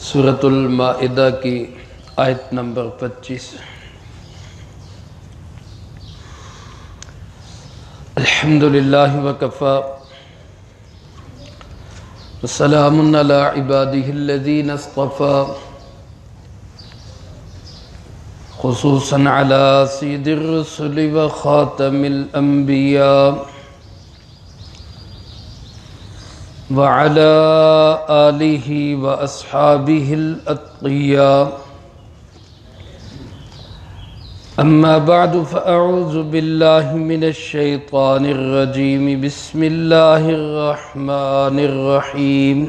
سورۃ المائدہ کی آیت نمبر 25۔ الحمدللہ وکفی وسلام علی عبادہ الذین اصطفی، خصوصا علی سید الرسل وخاتم الانبیاء وعلى آلہ واصحابہ الاتقیاء، اما بعد فاعوذ باللہ من الشیطان الرجیم، بسم اللہ الرحمن الرحیم۔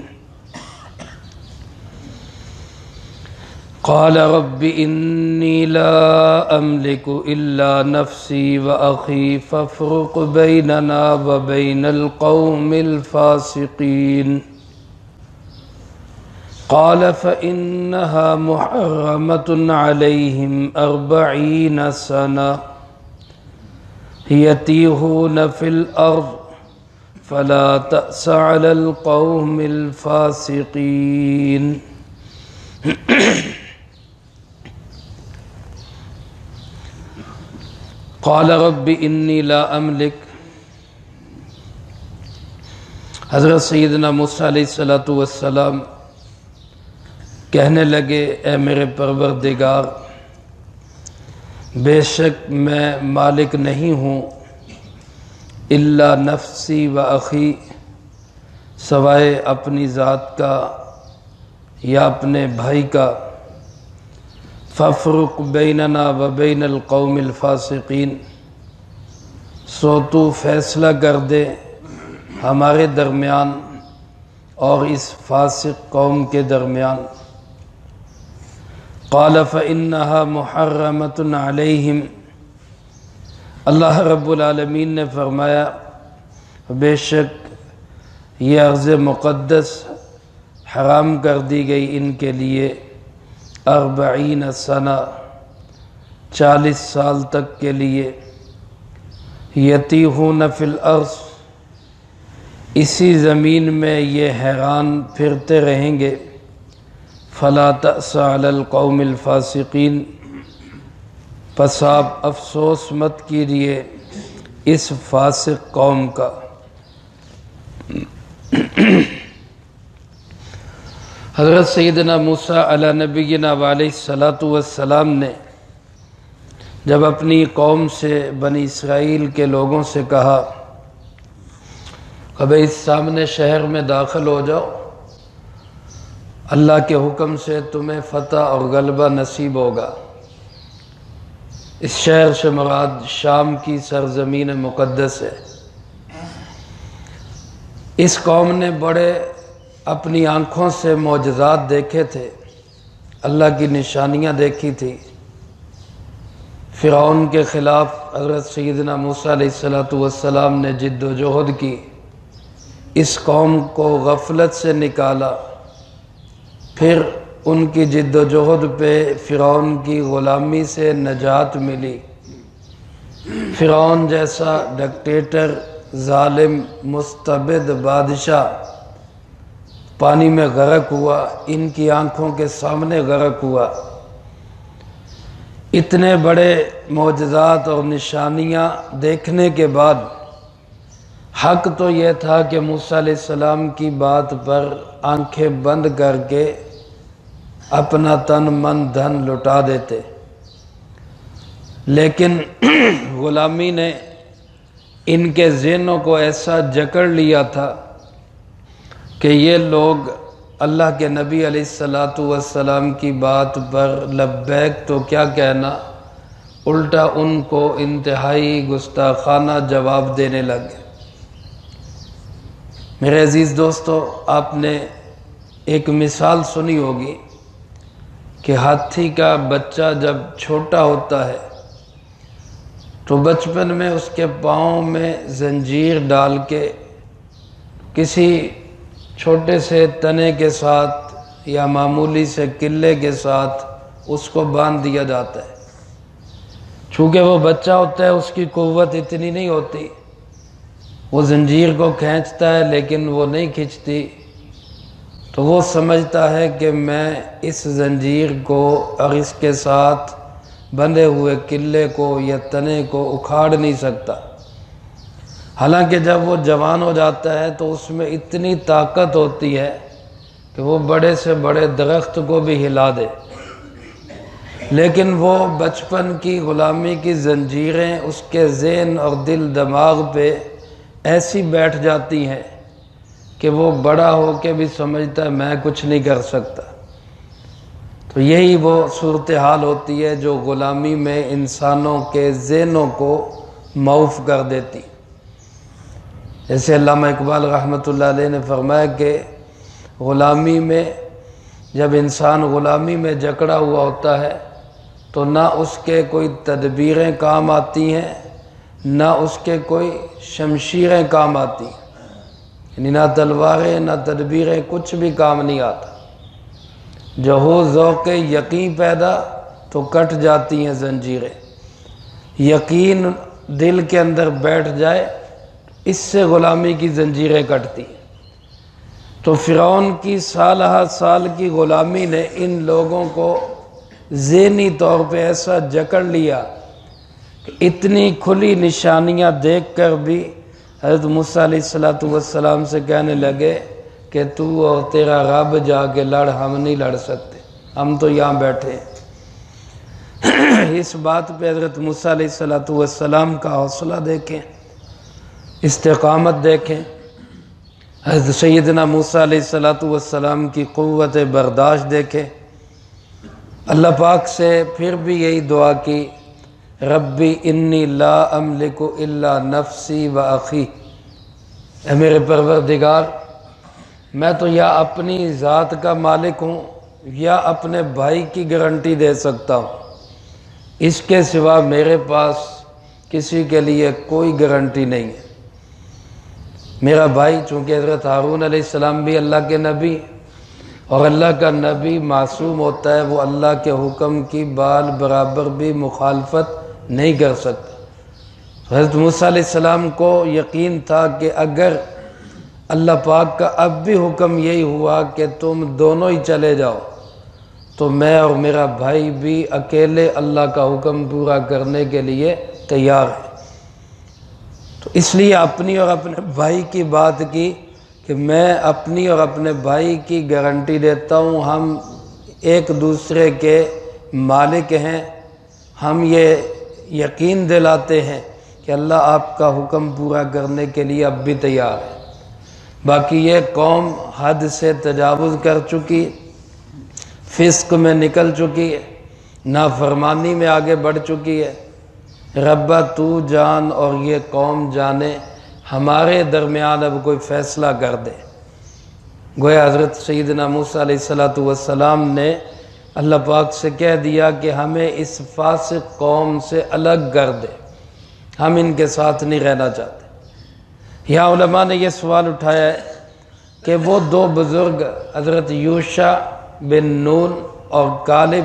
قال رب انی لا املک الا نفسی واخی فافرق بیننا وبین القوم الفاسقین۔ قال فإنها محرمة عليهم 40 سنة يتيهون في الأرض فلا تأس على القوم الفاسقين۔ قال رب انی لا املک۔ حضرت سیدنا موسیٰ علیہ السلام کہنے لگے، اے میرے پروردگار، بے شک میں مالک نہیں ہوں الا نفسی و اخی، سوائے اپنی ذات کا یا اپنے بھائی کا۔ فافرق بیننا و بین القوم الفاسقین، سو تو فیصلہ کر دے ہمارے درمیان اور اس فاسق قوم کے درمیان۔ قال فإنها محرمة علیہم، اللہ رب العالمین نے فرمایا بے شک یہ ارض مقدس حرام کر دی گئی ان کے لیے 40 سنہ، 40 سال تک کے لیے۔ یتیہون فی الارض، اسی زمین میں یہ حیران پھرتے رہیں گے۔ فلا تأس علی القوم الفاسقین، پس آپ افسوس مت کیجیے اس فاسق قوم کا۔ حضرت سیدنا موسیٰ علی نبینا علیہ السلام نے جب اپنی قوم سے، بنی اسرائیل کے لوگوں سے کہا کہ بھئی اس سامنے شہر میں داخل ہو جاؤ، اللہ کے حکم سے تمہیں فتح اور غلبہ نصیب ہوگا۔ اس شہر سے مراد شام کی سرزمین مقدس ہے۔ اس قوم نے بڑے اپنی آنکھوں سے معجزات دیکھے تھے، اللہ کی نشانیاں دیکھی تھی۔ فرعون کے خلاف حضرت سیدنا موسیٰ علیہ السلام نے جد و جہد کی، اس قوم کو غفلت سے نکالا۔ پھر ان کی جد و جہد پہ فرعون کی غلامی سے نجات ملی۔ فرعون جیسا ڈکٹیٹر، ظالم، مستبد بادشاہ پانی میں غرق ہوا، ان کی آنکھوں کے سامنے غرق ہوا۔ اتنے بڑے معجزات اور نشانیاں دیکھنے کے بعد حق تو یہ تھا کہ موسیٰ علیہ السلام کی بات پر آنکھیں بند کر کے اپنا تن من دھن لٹا دیتے، لیکن غلامی نے ان کے ذہنوں کو ایسا جکڑ لیا تھا کہ یہ لوگ اللہ کے نبی علیہ السلام کی بات پر لبیک تو کیا کہنا، الٹا ان کو انتہائی گستاخانہ جواب دینے لگے۔ میرے عزیز دوستو، آپ نے ایک مثال سنی ہوگی کہ ہاتھی کا بچہ جب چھوٹا ہوتا ہے تو بچپن میں اس کے پاؤں میں زنجیر ڈال کے کسی چھوٹے سے تنے کے ساتھ یا معمولی سے کلے کے ساتھ اس کو باندھ دیا جاتا ہے۔ چونکہ وہ بچہ ہوتا ہے، اس کی قوت اتنی نہیں ہوتی، وہ زنجیر کو کھینچتا ہے لیکن وہ نہیں کھنچتی، تو وہ سمجھتا ہے کہ میں اس زنجیر کو اور اس کے ساتھ بندھے ہوئے قلعے کو یا تنے کو اکھاڑ نہیں سکتا، حالانکہ جب وہ جوان ہو جاتا ہے تو اس میں اتنی طاقت ہوتی ہے کہ وہ بڑے سے بڑے درخت کو بھی ہلا دے، لیکن وہ بچپن کی غلامی کی زنجیریں اس کے ذہن اور دل دماغ پہ ایسی بیٹھ جاتی ہیں کہ وہ بڑا ہو کے بھی سمجھتا ہے میں کچھ نہیں کر سکتا۔ تو یہی وہ صورتحال ہوتی ہے جو غلامی میں انسانوں کے ذہنوں کو معوف کر دیتی۔ جیسے علامہ اقبال رحمۃ اللہ علیہ نے فرمایا کہ غلامی میں جب انسان غلامی میں جکڑا ہوا ہوتا ہے تو نہ اس کے کوئی تدبیریں کام آتی ہیں، نہ اس کے کوئی شمشیریں کام آتی ہیں، یعنی نہ تلواریں نہ تدبیریں، کچھ بھی کام نہیں آتا۔ جو ہو ذوق یقین پیدا تو کٹ جاتی ہیں زنجیریں، یقین دل کے اندر بیٹھ جائے اس سے غلامی کی زنجیریں کٹتی ہیں۔ تو فرعون کی سالہ سال کی غلامی نے ان لوگوں کو ذہنی طور پہ ایسا جکڑ لیا کہ اتنی کھلی نشانیاں دیکھ کر بھی حضرت موسیٰ علیہ السلام سے کہنے لگے کہ تو اور تیرا رب جا کے لڑ، ہم نہیں لڑ سکتے، ہم تو یہاں بیٹھے ہیں۔ اس بات پہ حضرت موسیٰ علیہ السلام کا حوصلہ دیکھیں، استقامت دیکھیں، حضرت سیدنا موسیٰ علیہ السلام کی قوت برداشت دیکھیں۔ اللہ پاک سے پھر بھی یہی دعا کی، ربی انی لا املک الا نفسی و اخی، اے میرے پروردگار میں تو یا اپنی ذات کا مالک ہوں یا اپنے بھائی کی گارنٹی دے سکتا ہوں، اس کے سوا میرے پاس کسی کے لیے کوئی گارنٹی نہیں ہے۔ میرا بھائی، چونکہ حضرت ہارون علیہ السلام بھی اللہ کے نبی، اور اللہ کا نبی معصوم ہوتا ہے، وہ اللہ کے حکم کی بال برابر بھی مخالفت نہیں کر سکتا۔ حضرت موسیٰ علیہ السلام کو یقین تھا کہ اگر اللہ پاک کا اب بھی حکم یہی ہوا کہ تم دونوں ہی چلے جاؤ تو میں اور میرا بھائی بھی اکیلے اللہ کا حکم پورا کرنے کے لیے تیار ہیں۔ تو اس لیے اپنی اور اپنے بھائی کی بات کی کہ میں اپنی اور اپنے بھائی کی گارنٹی دیتا ہوں، ہم ایک دوسرے کے مالک ہیں، ہم یہ یقین دلاتے ہیں کہ اللہ آپ کا حکم پورا کرنے کے لیے اب بھی تیار ہے۔ باقی یہ قوم حد سے تجاوز کر چکی، فسق میں نکل چکی ہے، نافرمانی میں آگے بڑھ چکی ہے۔ ربا تو جان اور یہ قوم جانے، ہمارے درمیان اب کوئی فیصلہ کر دے۔ گویا حضرت سیدنا موسیٰ علیہ السلام نے اللہ پاک سے کہہ دیا کہ ہمیں اس فاسق قوم سے الگ کر دے، ہم ان کے ساتھ نہیں رہنا چاہتے۔ یہاں علماء نے یہ سوال اٹھایا ہے کہ وہ دو بزرگ حضرت یوشع بن نون اور کالب،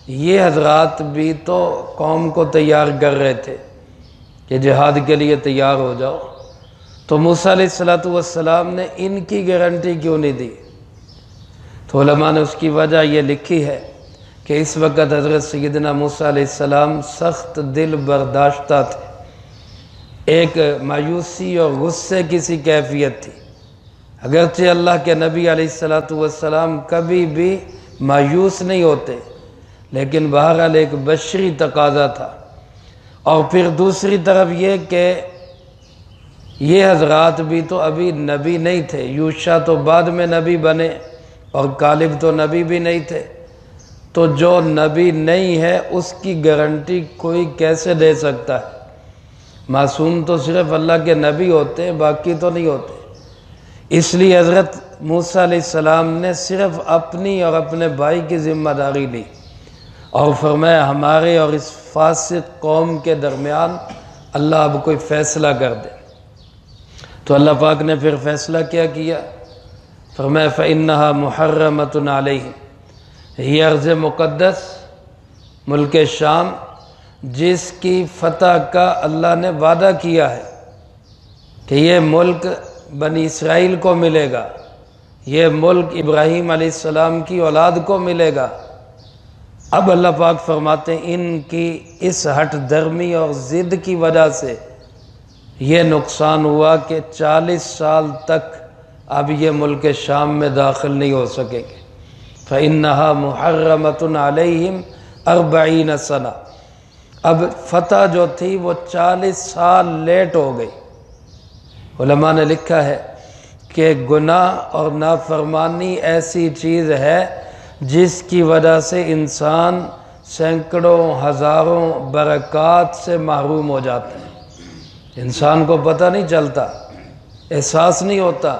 یہ حضرات بھی تو قوم کو تیار کر رہے تھے کہ جہاد کے لیے تیار ہو جاؤ، تو موسیٰ علیہ السلام نے ان کی گارنٹی کیوں نہیں دی؟ تو علماء نے اس کی وجہ یہ لکھی ہے کہ اس وقت حضرت سیدنا موسیٰ علیہ السلام سخت دل برداشتہ تھے، ایک مایوسی اور غصے کی سی کیفیت تھی۔ اگرچہ اللہ کے نبی علیہ السلام کبھی بھی مایوس نہیں ہوتے، لیکن بہرحال ایک بشری تقاضا تھا۔ اور پھر دوسری طرف یہ کہ یہ حضرات بھی تو ابھی نبی نہیں تھے، یوشع تو بعد میں نبی بنے اور کالب تو نبی بھی نہیں تھے، تو جو نبی نہیں ہے اس کی گارنٹی کوئی کیسے دے سکتا ہے؟ معصوم تو صرف اللہ کے نبی ہوتے ہیں، باقی تو نہیں ہوتے۔ اس لیے حضرت موسیٰ علیہ السلام نے صرف اپنی اور اپنے بھائی کی ذمہ داری لی اور فرمایا ہمارے اور اس فاسق قوم کے درمیان اللہ اب کوئی فیصلہ کر دے۔ تو اللہ پاک نے پھر فیصلہ کیا؟ فرمایا فَإِنَّهَا مُحَرَّمَةٌ عَلَيْهِمْ، یہ ارض مقدس ملک شام جس کی فتح کا اللہ نے وعدہ کیا ہے کہ یہ ملک بنی اسرائیل کو ملے گا، یہ ملک ابراہیم علیہ السلام کی اولاد کو ملے گا۔ اب اللہ پاک فرماتے ہیں ان کی اس ہٹ درمی اور ضد کی وجہ سے یہ نقصان ہوا کہ 40 سال تک اب یہ ملک شام میں داخل نہیں ہو سکیں گے۔ فَإِنَّهَا مُحَرَّمَةٌ عَلَيْهِمْ 40 سنہ، اب فتح جو تھی وہ 40 سال لیٹ ہو گئی۔ علماء نے لکھا ہے کہ گناہ اور نافرمانی ایسی چیز ہے جس کی وجہ سے انسان سینکڑوں ہزاروں برکات سے محروم ہو جاتا ہے۔ انسان کو پتہ نہیں چلتا، احساس نہیں ہوتا،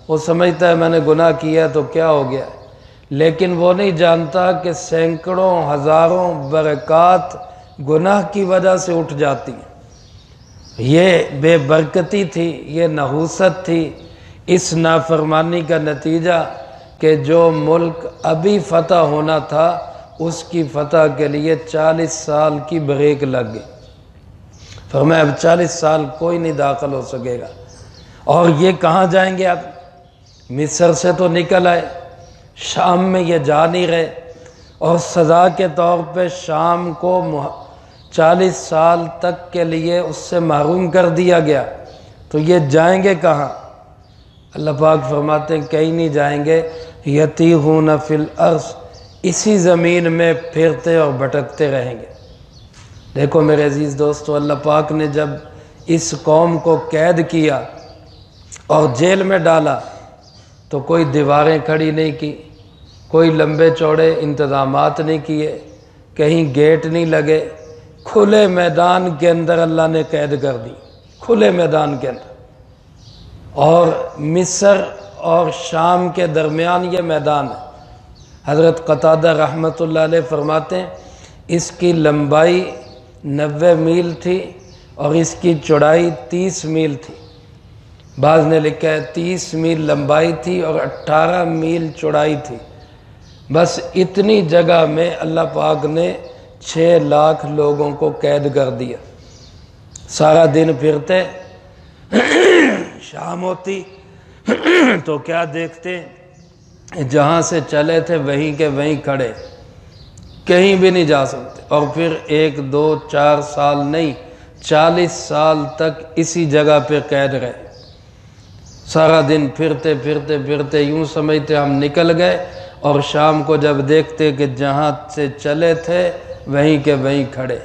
وہ سمجھتا ہے میں نے گناہ کیا تو کیا ہو گیا، لیکن وہ نہیں جانتا کہ سینکڑوں ہزاروں برکات گناہ کی وجہ سے اٹھ جاتی ہیں۔ یہ بے برکتی تھی، یہ نحوست تھی، اس نافرمانی کا نتیجہ کہ جو ملک ابھی فتح ہونا تھا اس کی فتح کے لیے 40 سال کی بریک لگ گئی۔ فرمایا اب 40 سال کوئی نہیں داخل ہو سکے گا۔ اور یہ کہاں جائیں گے؟ اب مصر سے تو نکل آئے، شام میں یہ جا نہیں رہے، اور سزا کے طور پہ شام کو 40 سال تک کے لیے اس سے محروم کر دیا گیا، تو یہ جائیں گے کہاں؟ اللہ پاک فرماتے ہیں کہیں نہیں جائیں گے، یتیہون فی الارض، اسی زمین میں پھرتے اور بھٹکتے رہیں گے۔ دیکھو میرے عزیز دوستو، اللہ پاک نے جب اس قوم کو قید کیا اور جیل میں ڈالا تو کوئی دیواریں کھڑی نہیں کی، کوئی لمبے چوڑے انتظامات نہیں کیے، کہیں گیٹ نہیں لگے، کھلے میدان کے اندر اللہ نے قید کر دی، کھلے میدان کے اندر۔ اور مصر اور شام کے درمیان یہ میدان ہے۔ حضرت قتادہ رحمۃ اللہ علیہ فرماتے ہیں اس کی لمبائی 90 میل تھی اور اس کی چوڑائی 30 میل تھی۔ بعض نے لکھا ہے 30 میل لمبائی تھی اور 18 میل چوڑائی تھی۔ بس اتنی جگہ میں اللہ پاک نے 6 لاکھ لوگوں کو قید کر دیا۔ سارا دن پھرتے، شام ہوتی تو کیا دیکھتے، جہاں سے چلے تھے وہیں کے وہیں کھڑے، کہیں بھی نہیں جا سکتے۔ اور پھر 1 2 4 سال نہیں، 40 سال تک اسی جگہ پہ قید رہے۔ سارا دن پھرتے پھرتے پھرتے یوں سمجھتے ہم نکل گئے، اور شام کو جب دیکھتے کہ جہاں سے چلے تھے وہیں کے وہیں کھڑے۔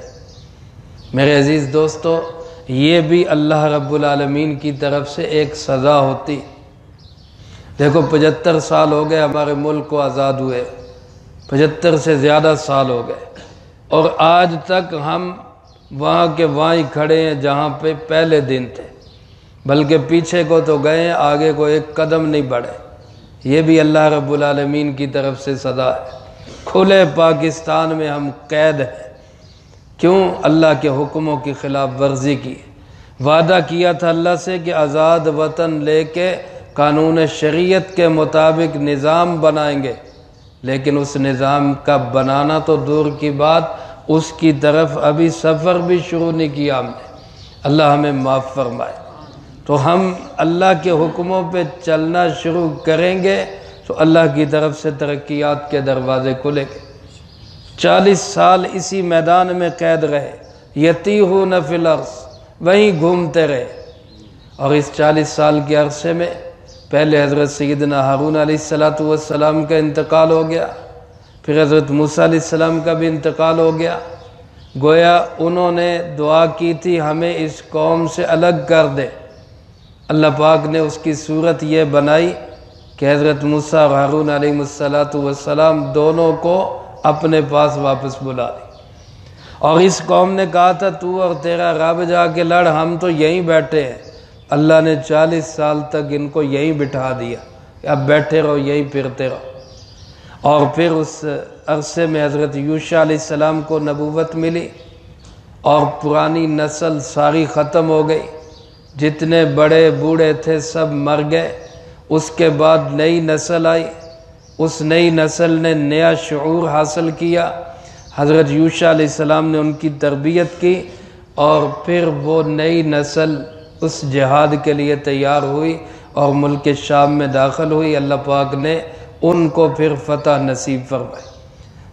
میرے عزیز دوستو، یہ بھی اللہ رب العالمین کی طرف سے ایک سزا ہوتی۔ دیکھو 75 سال ہو گئے ہمارے ملک کو آزاد ہوئے، 75 سے زیادہ سال ہو گئے، اور آج تک ہم وہاں کے وہاں ہی کھڑے ہیں جہاں پہ پہلے دن تھے، بلکہ پیچھے کو تو گئے ہیں، آگے کو ایک قدم نہیں بڑھے۔ یہ بھی اللہ رب العالمین کی طرف سے سزا ہے۔ کھلے پاکستان میں ہم قید ہیں، کیوں؟ اللہ کے حکموں کی خلاف ورزی کی۔ وعدہ کیا تھا اللہ سے کہ آزاد وطن لے کے قانون شریعت کے مطابق نظام بنائیں گے، لیکن اس نظام کا بنانا تو دور کی بات، اس کی طرف ابھی سفر بھی شروع نہیں کیا ہم نے۔ اللہ ہمیں معاف فرمائے۔ تو ہم اللہ کے حکموں پہ چلنا شروع کریں گے تو اللہ کی طرف سے ترقیات کے دروازے کھلیں گے۔ 40 سال اسی میدان میں قید رہے، یتیہون فی الارض، وہیں گھومتے رہے۔ اور اس 40 سال کے عرصے میں پہلے حضرت سیدنا ہارون علیہ السلام کا انتقال ہو گیا، پھر حضرت موسیٰ علیہ السلام کا بھی انتقال ہو گیا۔ گویا انہوں نے دعا کی تھی ہمیں اس قوم سے الگ کر دے۔ اللہ پاک نے اس کی صورت یہ بنائی کہ حضرت موسیٰ اور ہارون علیہ السلام دونوں کو اپنے پاس واپس بلا لی۔ اور اس قوم نے کہا تھا تو اور تیرا رب جا کے لڑ، ہم تو یہیں بیٹھے ہیں۔ اللہ نے 40 سال تک ان کو یہیں بٹھا دیا، اب بیٹھے رہو، یہیں پھرتے رہو۔ اور پھر اس عرصے میں حضرت یوشع علیہ السلام کو نبوت ملی، اور پرانی نسل ساری ختم ہو گئی، جتنے بڑے بوڑھے تھے سب مر گئے۔ اس کے بعد نئی نسل آئی، اس نئی نسل نے نیا شعور حاصل کیا، حضرت یوشع علیہ السلام نے ان کی تربیت کی، اور پھر وہ نئی نسل اس جہاد کے لیے تیار ہوئی، اور ملک شام میں داخل ہوئی، اللہ پاک نے ان کو پھر فتح نصیب فرمائی۔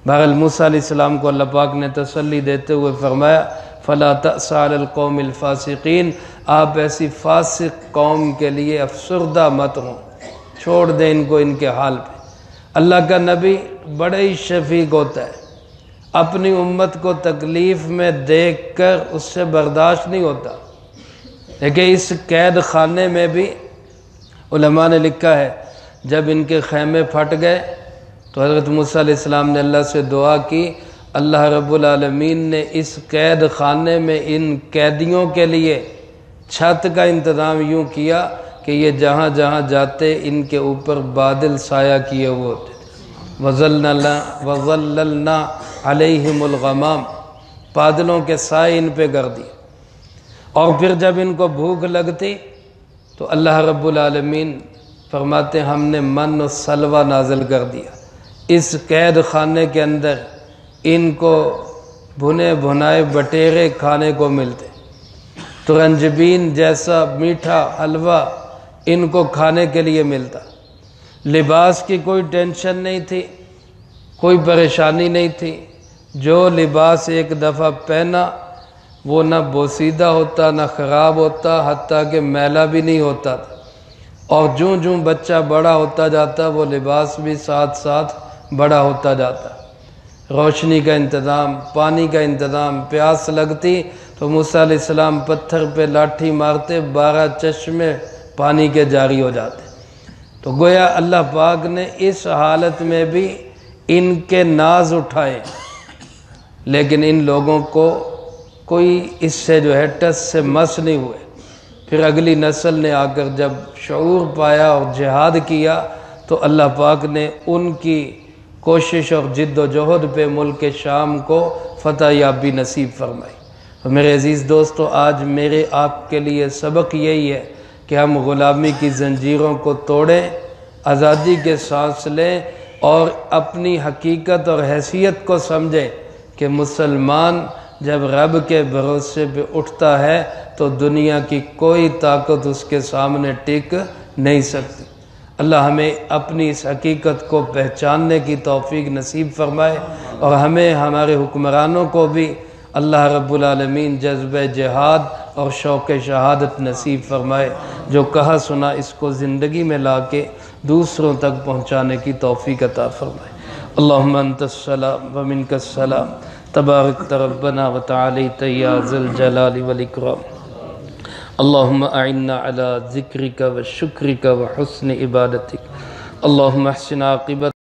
بہرحال موسیٰ علیہ السلام کو اللہ پاک نے تسلی دیتے ہوئے فرمایا فَلَا تَأْسَ عَلَى الْقَوْمِ الْفَاسِقِينَ، آپ ایسی فاسق قوم کے لیے افسردہ مت ہوں، چھوڑ دیں ان کو ان کے حال پہ۔ اللہ کا نبی بڑا ہی شفیق ہوتا ہے، اپنی امت کو تکلیف میں دیکھ کر اس سے برداشت نہیں ہوتا۔ لیکن اس قید خانے میں بھی علماء نے لکھا ہے جب ان کے خیمے پھٹ گئے تو حضرت موسیٰ علیہ السلام نے اللہ سے دعا کی، اللہ رب العالمین نے اس قید خانے میں ان قیدیوں کے لیے چھت کا انتظام یوں کیا کہ یہ جہاں جہاں جاتے ان کے اوپر بادل سایہ کیے ہوئے ہوتے تھے۔ وَظَلَّلْنَا عَلَيْهِمُ الْغَمَامِ، بادلوں کے سائے ان پہ کر دیے۔ اور پھر جب ان کو بھوک لگتی تو اللہ رب العالمین فرماتے ہم نے من و سلوہ نازل کر دیا، اس قید خانے کے اندر ان کو بھنے بھنائے بٹیرے کھانے کو ملتے، ترنجبین جیسا میٹھا حلوہ ان کو کھانے کے لیے ملتا، لباس کی کوئی ٹینشن نہیں تھی، کوئی پریشانی نہیں تھی، جو لباس ایک دفعہ پہنا وہ نہ بوسیدہ ہوتا نہ خراب ہوتا، حتیٰ کہ میلا بھی نہیں ہوتا تھا، اور جوں جوں بچہ بڑا ہوتا جاتا وہ لباس بھی ساتھ ساتھ بڑا ہوتا جاتا۔ روشنی کا انتظام، پانی کا انتظام، پیاس لگتی تو موسیٰ علیہ السلام پتھر پہ لاٹھی مارتے، 12 چشمے پانی کے جاری ہو جاتے۔ تو گویا اللہ پاک نے اس حالت میں بھی ان کے ناز اٹھائے، لیکن ان لوگوں کو کوئی اس سے جو ہے ٹس سے مس نہیں ہوئے۔ پھر اگلی نسل نے آ کر جب شعور پایا اور جہاد کیا تو اللہ پاک نے ان کی کوشش اور جد و جہد پہ ملک شام کو فتح یابی نصیب فرمائی۔ تو میرے عزیز دوستو، آج میرے آپ کے لیے سبق یہی ہے کہ ہم غلامی کی زنجیروں کو توڑیں، آزادی کے سانس لیں اور اپنی حقیقت اور حیثیت کو سمجھیں کہ مسلمان جب رب کے بھروسے پہ اٹھتا ہے تو دنیا کی کوئی طاقت اس کے سامنے ٹک نہیں سکتی۔ اللہ ہمیں اپنی اس حقیقت کو پہچاننے کی توفیق نصیب فرمائے، اور ہمیں ہمارے حکمرانوں کو بھی اللہ رب العالمین جذبہ جہاد اور شوق شہادت نصیب فرمائے، جو کہا سنا اس کو زندگی میں لا کے دوسروں تک پہنچانے کی توفیق عطا فرمائے۔ اللہم انت السلام ومنک السلام، تبارک ربنا وتعالیت یا ذی الجلال والاکرام۔ اللہم اعنا علی ذکرک و شکرک و حسن عبادتک، اللہم احسن عاقبت